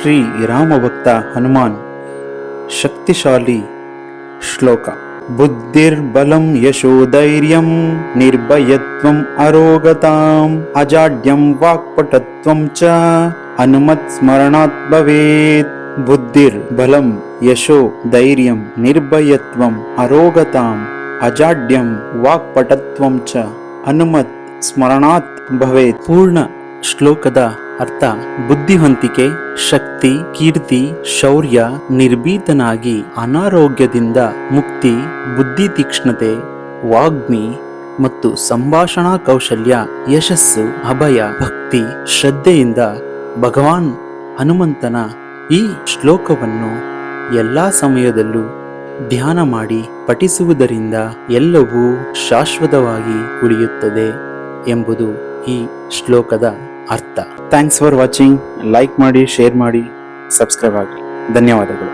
ಶ್ರೀ ರಾಮಭಕ್ತ ಹನುಮಾನ್ ಶಕ್ತಿಶಾಲಿ ಶ್ಲೋಕ. ಬುದ್ಧಿರ್ಬಲಂ ಯಶೋಧೈರ್ಯಂ ನಿರ್ಭಯತ್ವಂ ಅರೋಗತಾಂ ಅಜಾಡ್ಯಂ ವಾಕ್ಪಟುತ್ವಂ ಚ ಹನುಮತ್ ಸ್ಮರಣಾತ್ ಭವೇತ್. ಬುದ್ಧಿರ್ ಬಲಂ ಯಶೋ ಧೈರ್ಯಂ ನಿರ್ಭಯತ್ವಂ ಅರೋಗತಾಂ ಅಜಾಡ್ಯಂ ವಾಕ್ಪಟುತ್ವಂ ಚ ಹನುಮತ್ ಸ್ಮರಣಾತ್ ಭವೇತ್. ಪೂರ್ಣ ಶ್ಲೋಕದ ಅರ್ಥ: ಬುದ್ಧಿವಂತಿಕೆ, ಶಕ್ತಿ, ಕೀರ್ತಿ, ಶೌರ್ಯ, ನಿರ್ಭೀತನಾಗಿ ಅನಾರೋಗ್ಯದಿಂದ ಮುಕ್ತಿ, ಬುದ್ಧಿ ತೀಕ್ಷ್ಣತೆ, ವಾಗ್ಮಿ ಮತ್ತು ಸಂಭಾಷಣಾ ಕೌಶಲ್ಯ, ಯಶಸ್ಸು, ಅಭಯ, ಭಕ್ತಿ, ಶ್ರದ್ಧೆಯಿಂದ ಭಗವಾನ್ ಹನುಮಂತನ ಈ ಶ್ಲೋಕವನ್ನು ಎಲ್ಲ ಸಮಯದಲ್ಲೂ ಧ್ಯಾನ ಮಾಡಿ ಪಠಿಸುವುದರಿಂದ ಎಲ್ಲವೂ ಶಾಶ್ವತವಾಗಿ ಉಳಿಯುತ್ತದೆ ಎಂಬುದು ಈ ಶ್ಲೋಕದ ಅರ್ಥ. Thanks for watching. ಲೈಕ್ ಮಾಡಿ, ಶೇರ್ ಮಾಡಿ, ಸಬ್ಸ್ಕ್ರೈಬ್ ಆಗಿ. ಧನ್ಯವಾದಗಳು.